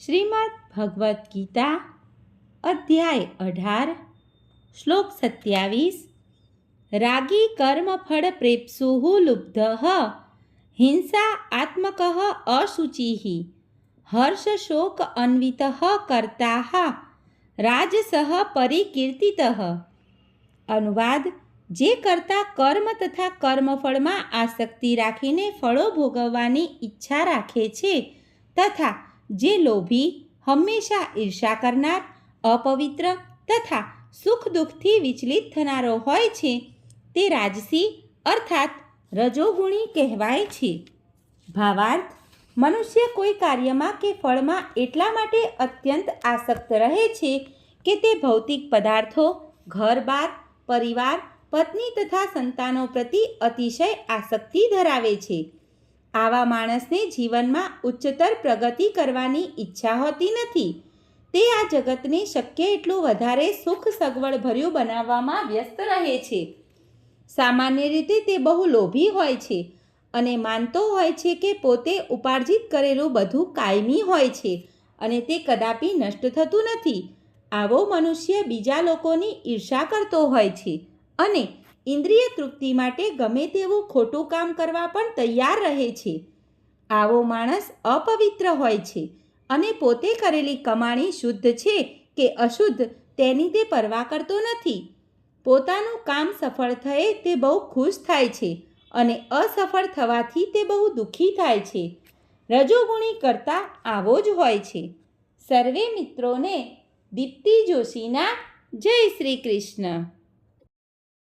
શ્રીમદ્ ભગવદ્ ગીતા અધ્યાય 18 શ્લોક 27 રાગી કર્મફળ પ્રેપ્સુઃ લુબ્ધઃ હિંસા આત્મકઃ અશુચિઃ હર્ષ શોક અન્વિતઃ કર્તાઃ રાજસઃ પરિકીર્તિતઃ। અનુવાદ: જે કરતા કર્મ તથા કર્મફળમાં આસક્તિ રાખીને ફળો ભોગવવાની ઈચ્છા રાખે છે તથા જે લોભી, હંમેશા ઈર્ષા કરનાર, અપવિત્ર તથા સુખ દુઃખથી વિચલિત થનારો હોય છે તે રાજસી અર્થાત રજોગુણી કહેવાય છે। ભાવાર્થ: મનુષ્ય કોઈ કાર્યમાં કે ફળમાં એટલા માટે અત્યંત આસક્ત રહે છે કે તે ભૌતિક પદાર્થો, ઘર-બાર, પરિવાર, પત્ની તથા સંતાનો પ્રતિ અતિશય આસક્તિ ધરાવે છે। આવા માણસને જીવનમાં ઉચ્ચતર પ્રગતિ કરવાની ઈચ્છા હોતી નથી। તે આ જગતને શક્ય એટલું વધારે સુખ સગવડભર્યું બનાવવામાં વ્યસ્ત રહે છે। સામાન્ય રીતે તે બહુ લોભી હોય છે અને માનતો હોય છે કે પોતે ઉપાર્જિત કરેલું બધું કાયમી હોય છે અને તે કદાપી નષ્ટ થતું નથી। આવો મનુષ્ય બીજા લોકોની ઈર્ષા કરતો હોય છે અને ઇન્દ્રિય તૃપ્તિ માટે ગમે તેવું ખોટું કામ કરવા પણ તૈયાર રહે છે। આવો માણસ અપવિત્ર હોય છે અને પોતે કરેલી કમાણી શુદ્ધ છે કે અશુદ્ધ તેની તે પરવા કરતો નથી। પોતાનું કામ સફળ થયે તે બહુ ખુશ થાય છે અને અસફળ થવાથી તે બહુ દુઃખી થાય છે। રજોગુણી કરતા આવો જ હોય છે। સર્વે મિત્રોને દીપ્તિ જોશીના જય શ્રી કૃષ્ણ।